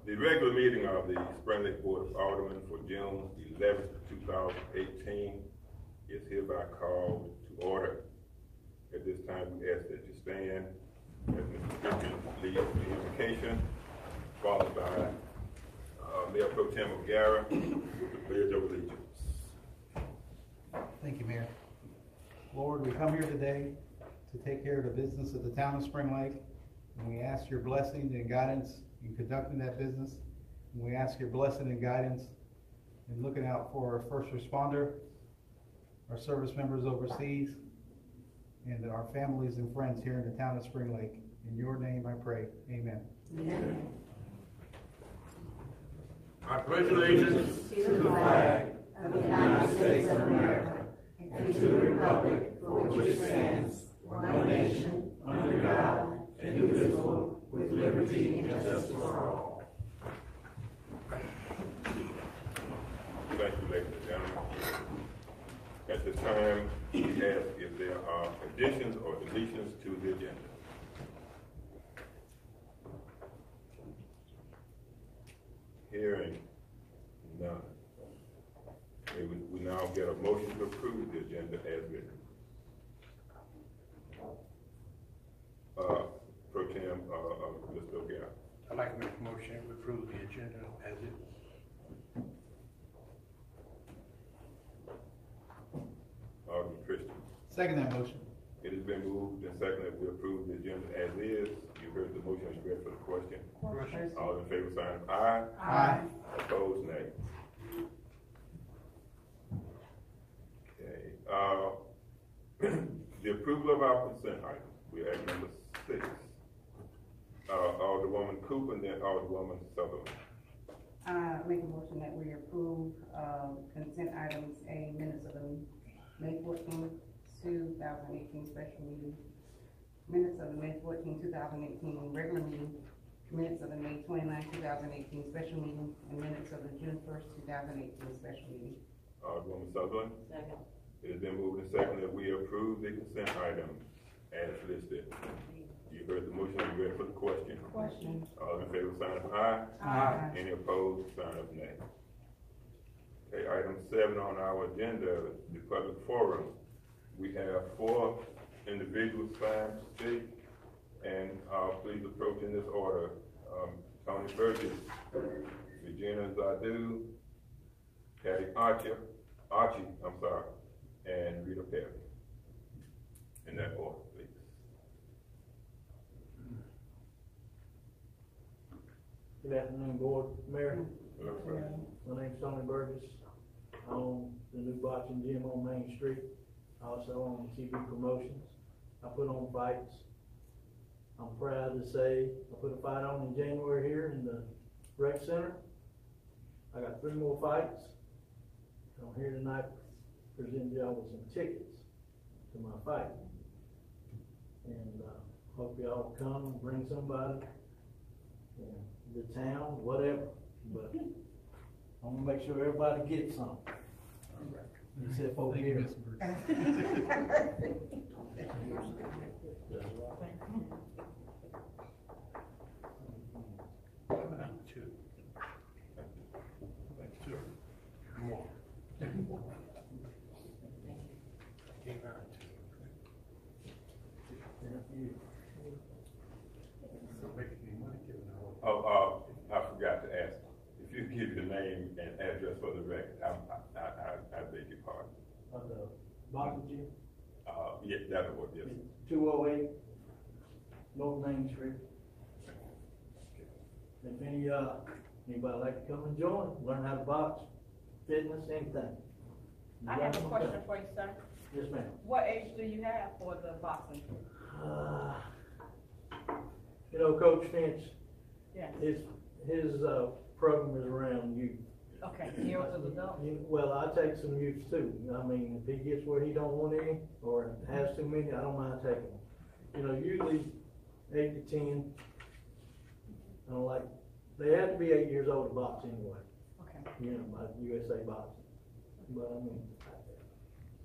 The regular meeting of the Spring Lake Board of Aldermen for June 11th, 2018 is hereby called to order. At this time, we ask that you stand as Mr. Christian leads the invocation, followed by Mayor Pro Tem O'Gara with the Pledge of Allegiance. Thank you, Mayor. Lord, we come here today to take care of the business of the town of Spring Lake, and we ask your blessing and guidance in conducting that business. And we ask your blessing and guidance in looking out for our first responder, our service members overseas, and our families and friends here in the town of Spring Lake. In your name I pray, amen. Amen. I pledge allegiance To the flag of the United States of America and to the republic for which it stands, one nation, under God, indivisible, with liberty and justice for all. Thank you, ladies and gentlemen. At this time, we ask if there are additions or deletions to the agenda. Hearing none. We now get a motion to approve the agenda as written. Pro Tem, Mr. O'Gara. I'd like to make a motion to approve the agenda as it. Alderman Christian. Second that motion. It has been moved and seconded that we approve the agenda as is. You heard the motion. Are you ready for the question? Question. All in favor, sign of aye. Aye. Opposed, nay. Okay. The approval of our consent items. We're at number 6. Alderwoman Cooper and then Alderwoman Sutherland. Make a motion that we approve consent items A, minutes of the May 14, 2018 special meeting, minutes of the May 14, 2018 regular meeting, minutes of the May 29, 2018 special meeting, and minutes of the June 1st, 2018 special meeting. Alderwoman Sutherland. Second. It has been moved and seconded that we approve the consent items as listed. You heard the motion. Are you ready for the question? Question. All in favor, sign of aye. Aye. Any opposed, sign of nay. Okay, item 7 on our agenda, the public forum. We have 4 individuals signed to speak, and please approach in this order. Tony Burgess, Regina Zadu, Patty Archie, and Rita Perry. In that order, please. Good afternoon, Board, Mayor. Okay. My name's Tony Burgess. I own the new boxing gym on Main Street. I also own TV Promotions. I put on fights. I'm proud to say I put a fight on in January here in the rec center. I got 3 more fights. I'm here tonight presenting y'all with some tickets to my fight. And hope y'all come and bring somebody. The town, whatever, but I'm gonna make sure everybody gets some. Except over here. More. I forgot to ask. If you give your name and address for the record, I beg your pardon. The boxing gym? Yeah, that'll work, yes. 208 North Main Street. If anybody like to come and join, learn how to box, fitness, anything. I have a question for you, sir. Yes, ma'am. What age do you have for the boxing? Coach Finch, Yes. his program is around youth. Okay, 0 to the adult. Well, I take some youths too. I mean, if he gets where he don't want any, or has too many, I don't mind taking them. You know, usually 8 to 10. I don't like, they have to be 8 years old to box anyway. Okay. You know, by USA boxing. But I mean,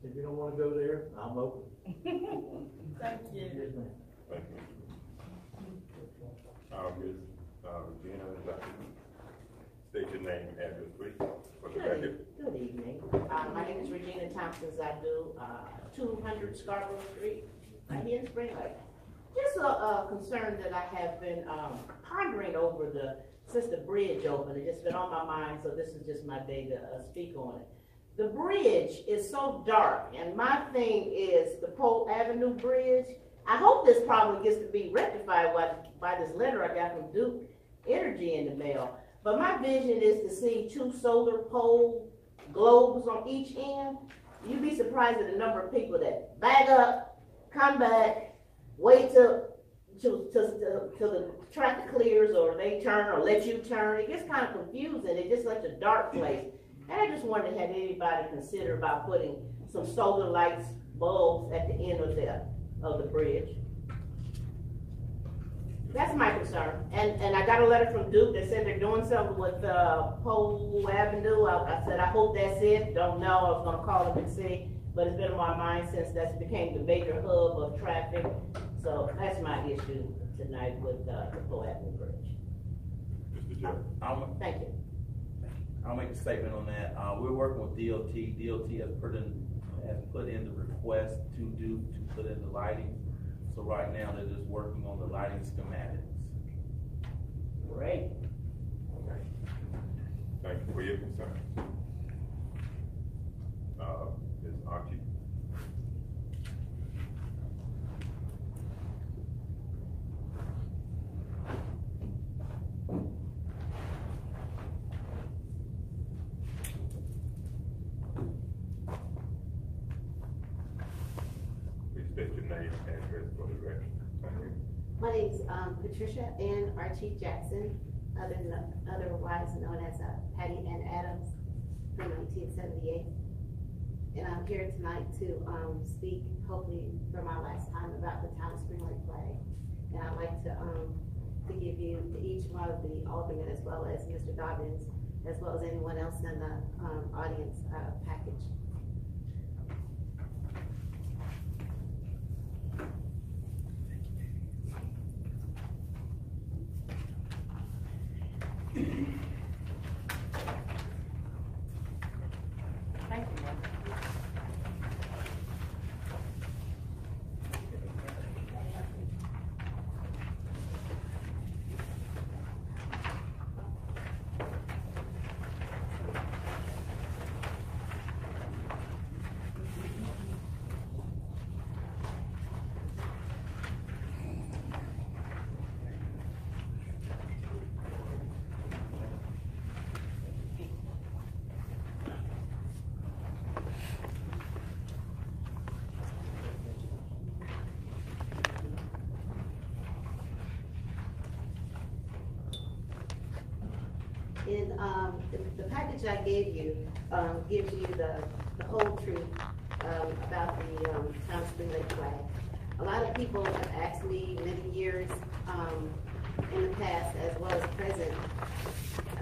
if you don't wanna go there, I'm open. Thank you. Yes, ma'am. Thank you. Regina, state your name and address, please, for the record. Good evening. My name is Regina Thompson Zadu, 200 Scarborough Street, right here in Spring Lake. Just a concern that I have been pondering over since the bridge opened. It's just been on my mind, so this is just my day to speak on it. The bridge is so dark, and my thing is the Polk Avenue Bridge. I hope this problem gets to be rectified by this letter I got from Duke Energy in the mail. But my vision is to see 2 solar pole globes on each end. You'd be surprised at the number of people that back up, come back, wait till the traffic clears, or they turn or let you turn. It gets kind of confusing. It's just such a dark place. And I just wondered, had anybody considered about putting some solar lights, bulbs at the end of the bridge? That's my concern. And I got a letter from Duke that said they're doing something with Polk Avenue. I said, I hope that's it. Don't know. I was going to call them and see. But it's been on my mind since that became the major hub of traffic. So that's my issue tonight with the Polk Avenue Bridge. Mr. Jeff. Thank you. I'll make a statement on that. We're working with DOT. DOT has put in the request to put in the lighting. So right now they're just working on the lighting schematics. Great. Thank you for your concern. Ms. Archie. Please state your name and address for the record. Thank you. My name's Patricia Ann Archie Jackson, otherwise known as Patty Ann Adams, from 1978. And I'm here tonight to speak, hopefully for my last time, about the Town of Spring Lake flag. And I'd like to give you each one of the aldermen, as well as Mr. Dobbins, as well as anyone else in the audience package. Thank you, ma'am. And the package I gave you gives you the whole truth about the Town of Spring Lake flag. A lot of people have asked me many years in the past, as well as present,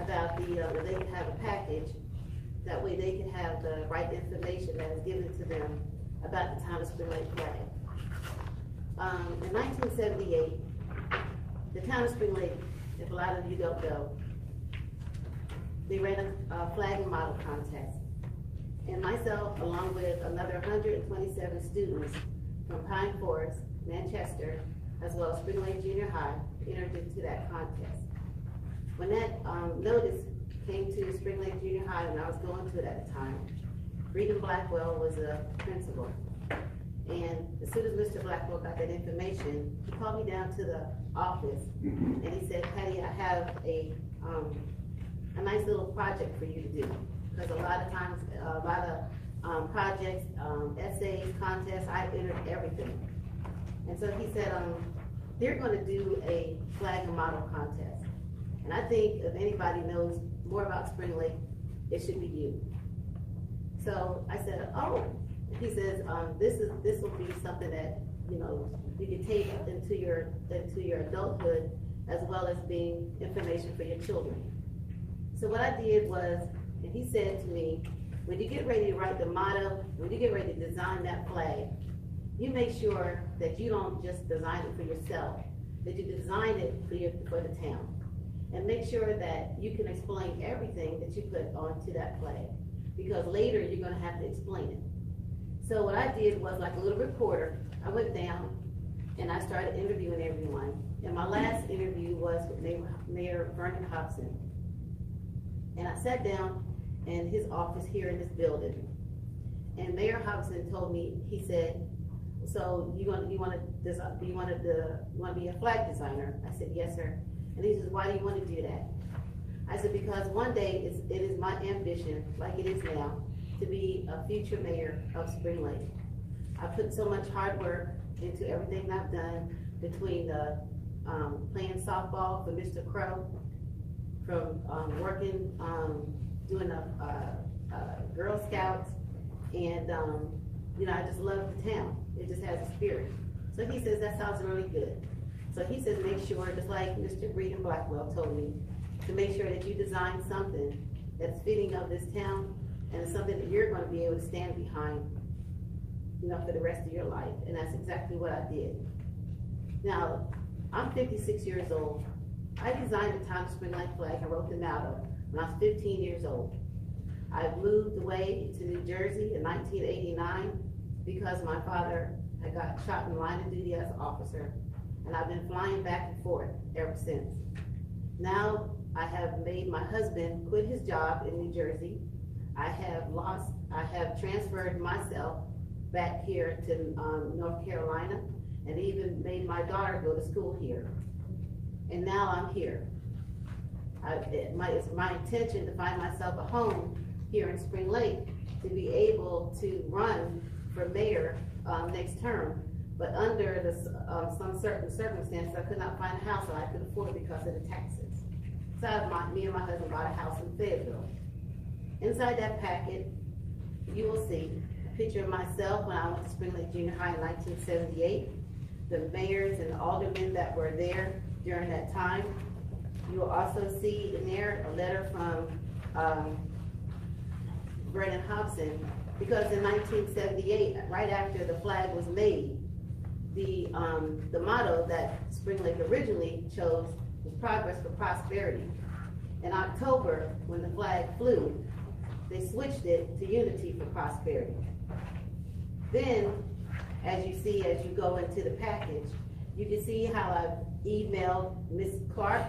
about they can have a package. That way they can have the right information that is given to them about the Town of Spring Lake flag. In 1978, the Town of Spring Lake, if a lot of you don't know, they ran a flag and model contest. And myself, along with another 127 students from Pine Forest, Manchester, as well as Spring Lake Junior High, entered into that contest. When that notice came to Spring Lake Junior High, and I was going to it at the time, Regan Blackwell was a principal. And as soon as Mr. Blackwell got that information, he called me down to the office, and he said, Patty, I have a nice little project for you to do. Because a lot of times, a lot of projects, essays, contests, I entered everything. And so he said, they're going to do a flag and model contest. And I think if anybody knows more about Spring Lake, it should be you. So I said, oh, he says, this will be something that, you know, you can take into your adulthood, as well as being information for your children. So what I did was, and he said to me, when you get ready to write the motto, when you get ready to design that flag, you make sure that you don't just design it for yourself, that you design it for the town. And make sure that you can explain everything that you put onto that flag, because later you're gonna have to explain it. So what I did was, like a little reporter, I went down and I started interviewing everyone. And my last interview was with Mayor Vernon Hobson. And I sat down in his office here in this building. And Mayor Hobson told me, he said, so you want to be a flag designer? I said, yes, sir. And he says, why do you want to do that? I said, because one day it is my ambition, like it is now, to be a future mayor of Spring Lake. I put so much hard work into everything I've done, between the playing softball for Mr. Crow, from working, doing Girl Scouts, and you know, I just love the town. It just has a spirit. So he says, that sounds really good. So he says, make sure, just like Mr. Reed and Blackwell told me, to make sure that you design something that's fitting of this town, and something that you're going to be able to stand behind, you know, for the rest of your life. And that's exactly what I did. Now, I'm 56 years old. I designed the Town of Spring Lake flag and wrote the motto when I was 15 years old. I moved away to New Jersey in 1989 because my father had got shot in line of duty as an officer, and I've been flying back and forth ever since. Now, I have made my husband quit his job in New Jersey. I have transferred myself back here to North Carolina, and even made my daughter go to school here. And now I'm here. It's my intention to find myself a home here in Spring Lake, to be able to run for mayor next term. But under some certain circumstances, I could not find a house that I could afford because of the taxes. So me and my husband bought a house in Fayetteville. Inside that packet, you will see a picture of myself when I went to Spring Lake Junior High in 1978, the mayors and the aldermen that were there during that time. You will also see in there a letter from Vernon Hobson, because in 1978, right after the flag was made, the motto that Spring Lake originally chose was Progress for Prosperity. In October, when the flag flew, they switched it to Unity for Prosperity. Then, as you see, as you go into the package, you can see how I've emailed Ms. Clark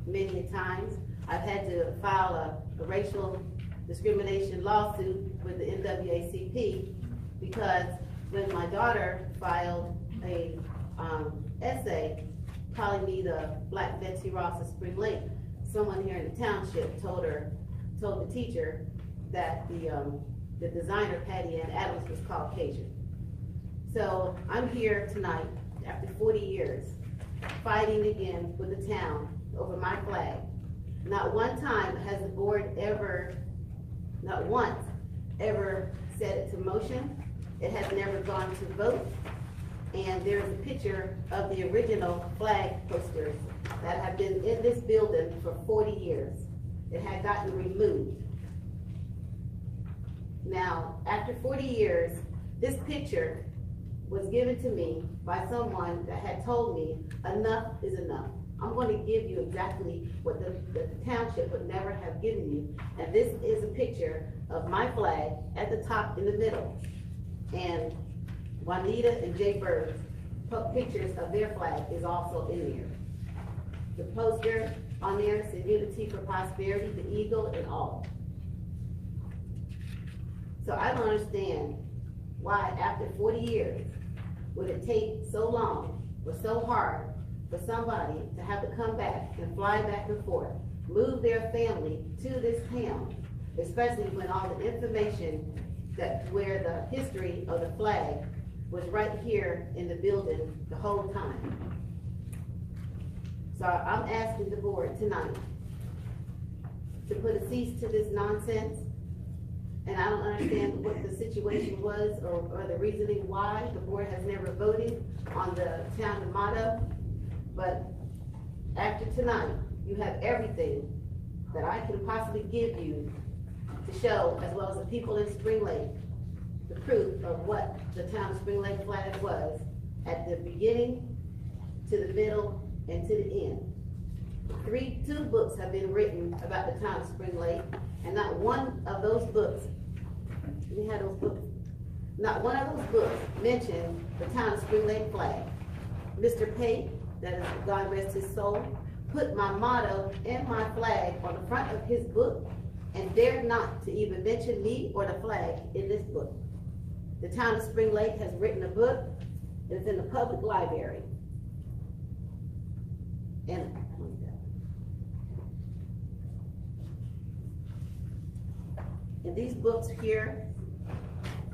many times. I've had to file a racial discrimination lawsuit with the NAACP, because when my daughter filed a essay calling me the Black Betsy Ross of Spring Lake, someone here in the township told the teacher that the designer, Patty Ann Adams, was Caucasian. So I'm here tonight, after 40 years, fighting again with the town over my flag. Not one time has the board ever, not once, ever set it to motion. It has never gone to vote. And there's a picture of the original flag posters that have been in this building for 40 years. It had gotten removed. Now, after 40 years, this picture was given to me by someone that had told me enough is enough. I'm going to give you exactly what the township would never have given you. And this is a picture of my flag at the top in the middle. And Juanita and Jay Bird's pictures of their flag is also in there. The poster on there says Unity for Prosperity, the eagle and all. So I don't understand why after 40 years would it take so long or so hard for somebody to have to come back and fly back and forth, move their family to this town, especially when all the information that where the history of the flag was right here in the building the whole time. So I'm asking the board tonight to put a cease to this nonsense. And I don't understand what the situation was or the reasoning why. The board has never voted on the town motto. But after tonight, you have everything that I can possibly give you to show, as well as the people in Spring Lake, the proof of what the town of Spring Lake flag was at the beginning, to the middle, and to the end. Two books have been written about the town of Spring Lake, and not one of those books, we had those books, not one of those books mentioned the town of Spring Lake flag. Mr. Pate, that is God rest his soul, put my motto and my flag on the front of his book and dared not to even mention me or the flag in this book. The town of Spring Lake has written a book. It's in the public library. And these books here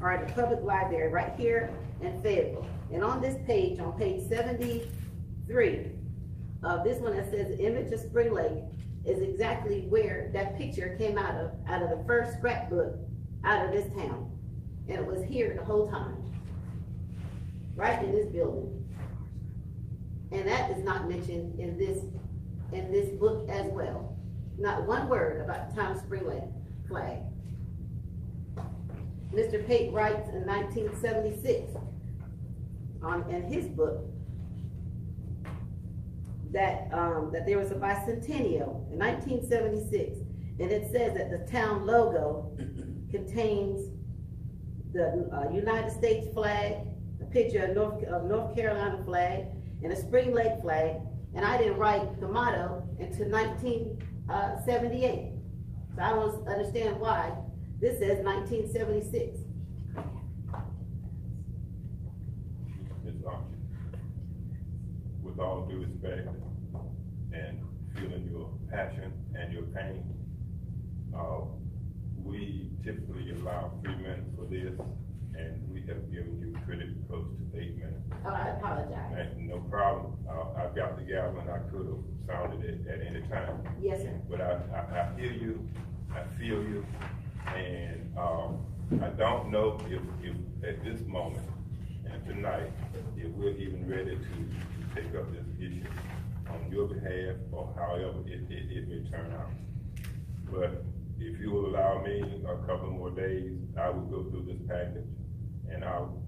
are at the public library right here in Fayetteville. And on this page, on page 73, this one that says the image of Spring Lake is exactly where that picture came out of the first scrapbook out of this town. And it was here the whole time, right in this building. And that is not mentioned in this book as well. Not one word about the town of Spring Lake flag. Mr. Pate writes in 1976 in his book that there was a bicentennial in 1976, and it says that the town logo contains the United States flag, a picture of North Carolina flag, and a Spring Lake flag, and I didn't write the motto until 1978. So I don't understand why this says 1976. Ms. Archie, with all due respect and feeling your passion and your pain, we typically allow 3 minutes for this, and we have given you pretty close to 8 minutes. Oh, I apologize. And no problem. I've got the gavel and I could have sounded it at any time. Yes, sir. But I hear you, I feel you, and I don't know if at this moment and tonight, if we're even ready to take up this issue on your behalf or however it may turn out. But if you will allow me a couple more days, I will go through this package and I'll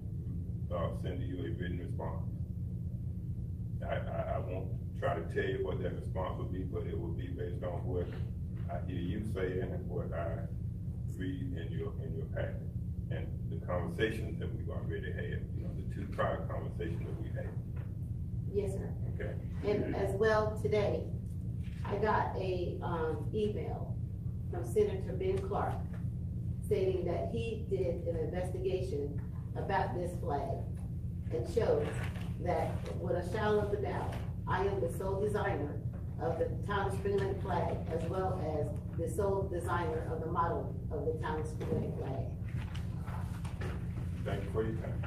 send you a written response. I won't try to tell you what that response will be, but it will be based on what I hear you saying and what I read in your package. And the conversations that we've already had, the 2 prior conversations that we had. Yes, sir. Okay. And as well today, I got a email from Senator Ben Clark stating that he did an investigation about this flag and shows that with a shadow of a doubt, I am the sole designer of the town of Spring Lake flag, as well as the sole designer of the model of the town of Spring Lake flag. Thank you for your time.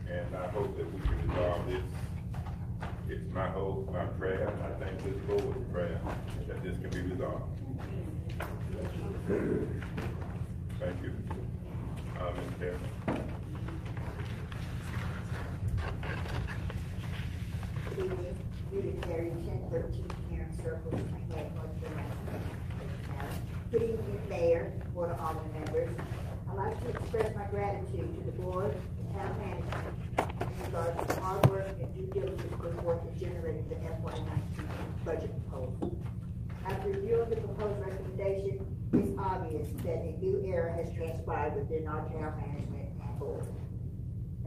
And I hope that we can resolve this. It's my hope, my prayer, and I think this board's prayer that this can be resolved. Thank you. Ms. Terry. Good evening. Judy Terry, 1013 Karen Circle, Spring Lake, North Carolina. Good evening, Mayor, Board of Aldermen members. I'd like to express my gratitude to the board and town management in regards to the hard work and due diligence put forth in generating the FY19 budget proposal. After reviewing the proposed recommendation, it's obvious that a new era has transpired within our town management and board.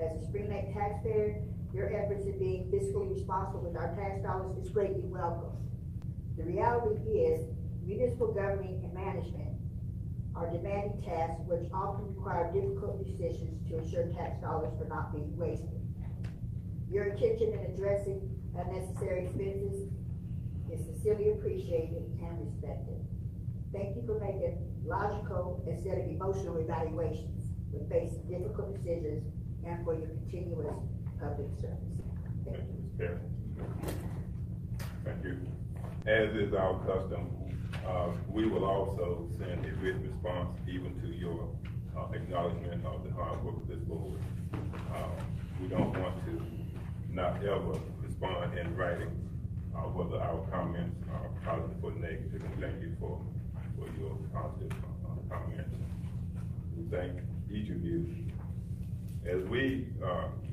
As a Spring Lake taxpayer, your efforts in being fiscally responsible with our tax dollars is greatly welcome. The reality is, municipal governing and management are demanding tasks which often require difficult decisions to ensure tax dollars are not being wasted. Your attention in addressing unnecessary expenses is sincerely appreciated and respected. Thank you for making logical instead of emotional evaluations when facing difficult decisions and for your continuous public service. Thank you. Thank you, Ms. Terry. Thank you. As is our custom, We will also send a written response even to your acknowledgement of the hard work of this board. We don't want to not ever respond in writing, whether our comments are positive or negative, and thank you for your positive comments. We thank each of you. As we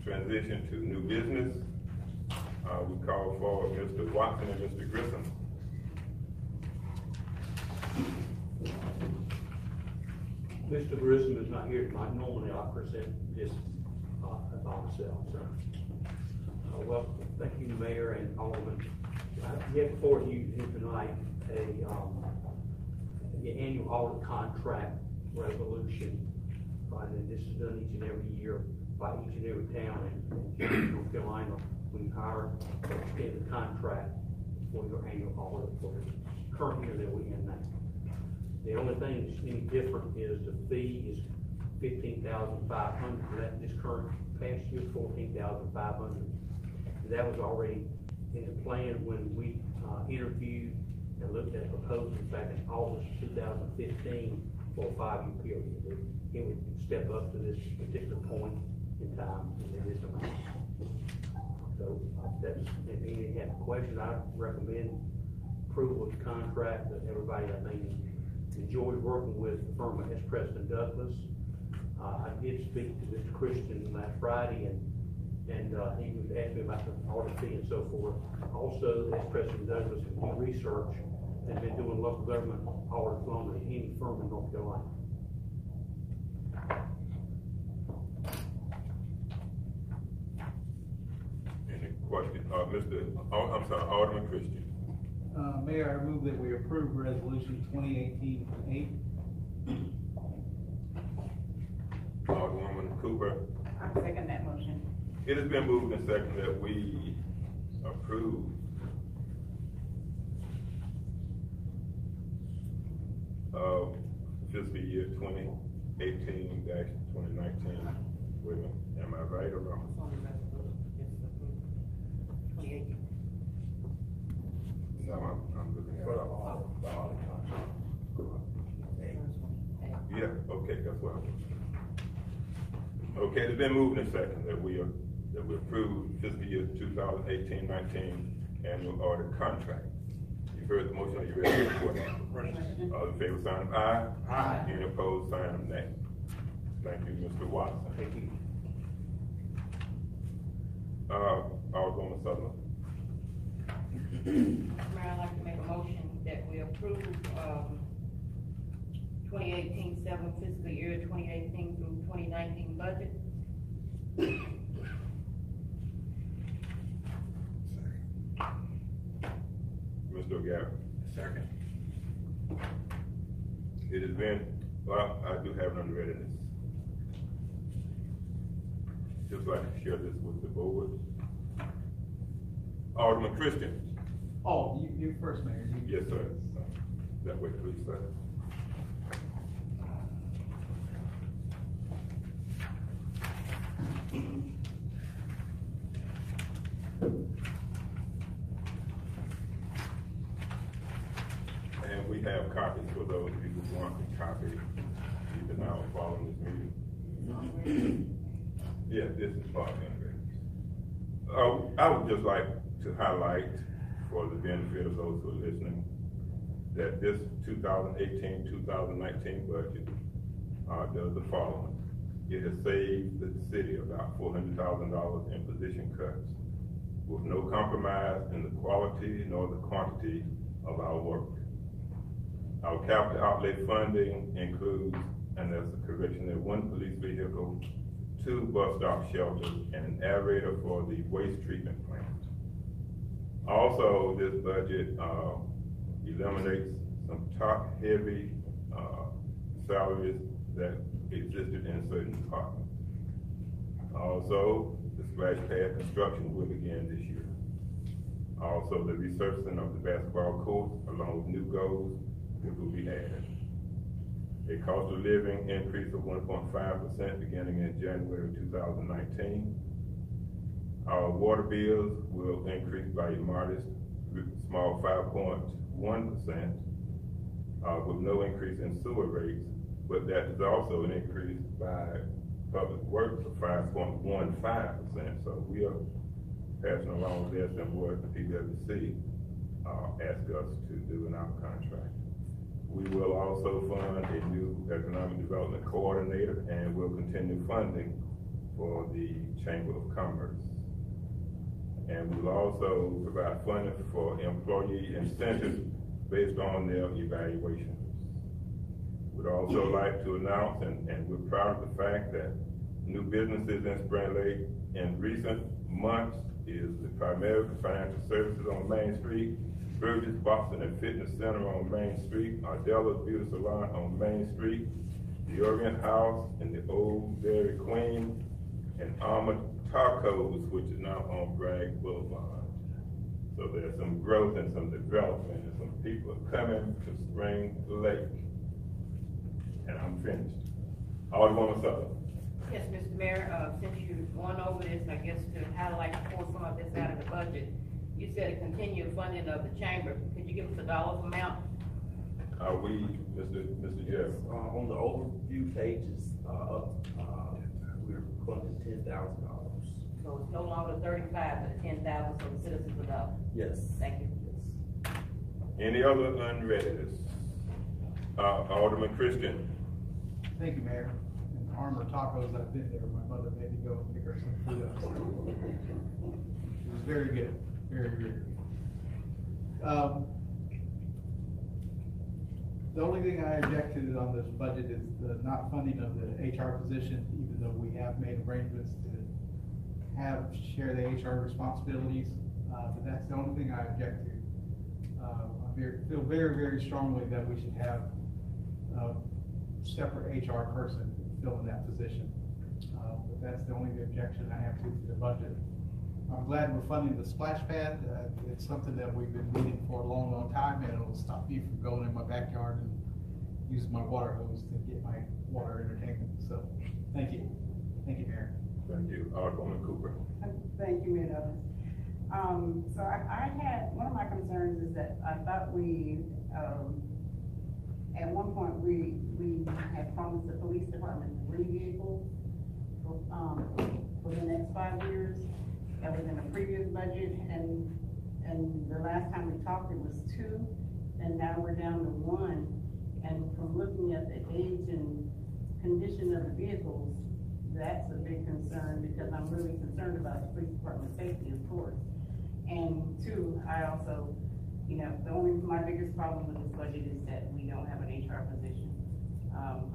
transition to new business, we call for Mr. Watson and Mr. Grissom. Mr. Grissom is not here tonight. Normally I present this by myself, so. Well, thank you, Mayor and Alderman. We have before you here tonight the annual audit contract resolution. And this is done each and every year by each and every town in North Carolina. We hire or extend the contract for your annual audit for the current year that we're in now. The only thing that's any different is the fee is $15,500 for that. This current past year, $14,500. That was already in the plan when we interviewed and looked at proposals back in August 2015 for a 5-year period. It would step up to this particular point in time, and it is amount. So that's, if any have questions, I recommend approval of the contract. That everybody, I think, enjoyed working with the firm of S. Preston Douglas. I did speak to Mr. Christian last Friday, and he was asking me about the audit fee and so forth. Also, S. Preston Douglas, in new research, has been doing local government audits longer than any firm in North Carolina. Any questions? I'm sorry, Alderman Christian. Mayor, I move that we approve resolution 2018-8. Alderwoman Cooper. I second that motion. It has been moved and seconded that we approve fiscal year 2018-2019. Wait a minute, am I right or wrong? 2018. No, I'm looking for the audit contract. Yeah, okay, that's what okay, it's been moved and seconded that we approve fiscal year 2018-19 annual audit contract. You've heard the motion. Are you ready for it? All in favor, sign of aye. Aye. Any opposed, sign of nay. Thank you, Mr. Watson. Thank you. Alderman Sutherland. Mayor, I'd like to make a motion that we approve 2018-7 fiscal year 2018 through 2019 budget. Mr. O'Gara. Second. It has been, well, I do have it on readiness. Just like to share this with the board. Alderman Christian. Oh, you first, Mayor. Yes, sir. That way, please, sir. And we have copies for those of you who want a copy. You can now follow this meeting. Yeah, this is part of it. I would just like to highlight, for the benefit of those who are listening, that this 2018-2019 budget does the following. It has saved the city about $400,000 in position cuts, with no compromise in the quality nor the quantity of our work. Our capital outlay funding includes, and that's a correction there, 1 police vehicle, 2 bus stop shelters, and an aerator for the waste treatment plant. Also, this budget eliminates some top-heavy salaries that existed in certain departments. Also, the splash pad construction will begin this year. Also, the resurfacing of the basketball court, along with new goals, will be added. A cost of living increase of 1.5% beginning in January 2019. Our water bills will increase by a modest, small 5.1%. with no increase in sewer rates, but that is also an increase by public works of 5.15%. So we are passing along less than what the PWC asked us to do in our contract. We will also fund a new economic development coordinator, and we'll continue funding for the Chamber of Commerce. And we'll also provide funding for employee incentives based on their evaluations. We'd also like to announce, and we're proud of the fact that new businesses in Spring Lake in recent months is the Primerica Financial Services on Main Street, Burgess Boxing and Fitness Center on Main Street, Ardella's Beauty Salon on Main Street, the Orient House and the Old Dairy Queen, and Armored Tacos, which is now on Bragg Boulevard. So there's some growth and some development, and some people are coming to Spring Lake. And I'm finished. Alderwoman Sutherland. Yes, Mr. Mayor, since you're going over this, I guess to highlight for some of this out of the budget, you said a continued funding of the chamber. Could you give us a dollar amount? Mr. Jeff? On the overview pages, we're funding $10,000. So it's no longer 35, but 10,000, so the citizens are up. Yes. Thank you. Yes. Any other unreadiness? Alderman Christian. Thank you, Mayor. And Armour Tacos, I've been there. My mother made me go and pick her some food up. It was very good, very, very good. The only thing I object to on this budget is the not funding of the HR position, even though we have made arrangements to share the HR responsibilities. But that's the only thing I object to. I feel very, very strongly that we should have a separate HR person filling that position. But that's the only objection I have to the budget. I'm glad we're funding the splash pad. It's something that we've been needing for a long, long time, and it'll stop me from going in my backyard and using my water hose to get my water entertainment. So, thank you. Thank you, Mayor. Thank you. Alderwoman Cooper. Thank you, Mayor Douglas. So I had, one of my concerns is that I thought we, at one point, we had promised the police department 3 vehicles for the next 5 years. That was in a previous budget, and the last time we talked, it was 2, and now we're down to 1. And from looking at the age and condition of the vehicles, that's a big concern, because I'm really concerned about the police department safety, of course. And 2, I also, my biggest problem with this budget is that we don't have an HR position.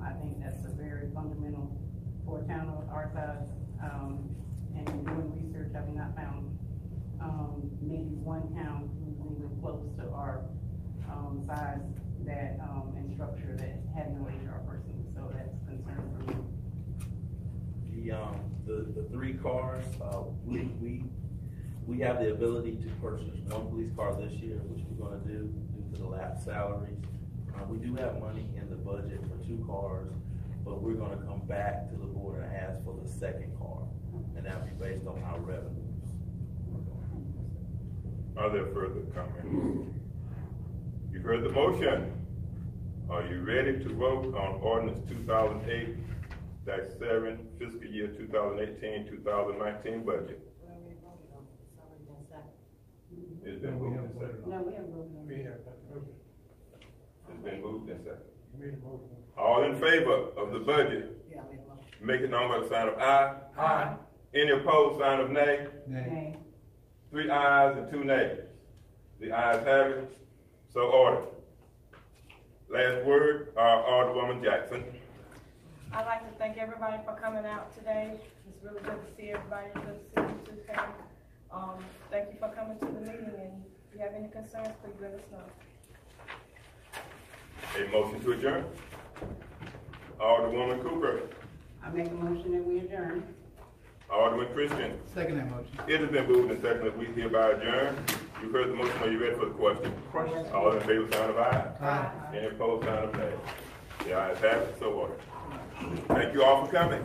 I think that's a very fundamental for a town of our size. And in doing research, I've not found maybe one town who's even close to our size that and structure that had no HR person. So that's a concern for me. The 3 cars, we have the ability to purchase 1 police car this year, which we're going to do due to the lapsed salaries. We do have money in the budget for 2 cars, but we're going to come back to the board and ask for the 2nd car, and that'll be based on our revenues. Are there further comments? You've heard the motion. Are you ready to vote on ordinance 2008-7, fiscal year 2018-2019 budget? It's been moved and seconded. No, we haven't voted on it. It's been moved and seconded. All in favor of the budget? Make it known by the sign of aye. Aye. Any opposed, sign of nay? Nay. 3 ayes and 2 nays. The ayes have it, so ordered. Last word, Alderwoman Jackson. I'd like to thank everybody for coming out today. It's really good to see everybody, good to see you too, Pam. Thank you for coming to the meeting, and if you have any concerns, please let us know. A motion to adjourn. Alderwoman Cooper. I make a motion that we adjourn. Alderman Christian. Second that motion. It has been moved and seconded. We hereby adjourn. You've heard the motion. Are you ready for the question? All in favor, sign of aye. Aye. Any opposed, sign of nay. The ayes have it, so ordered. Thank you all for coming.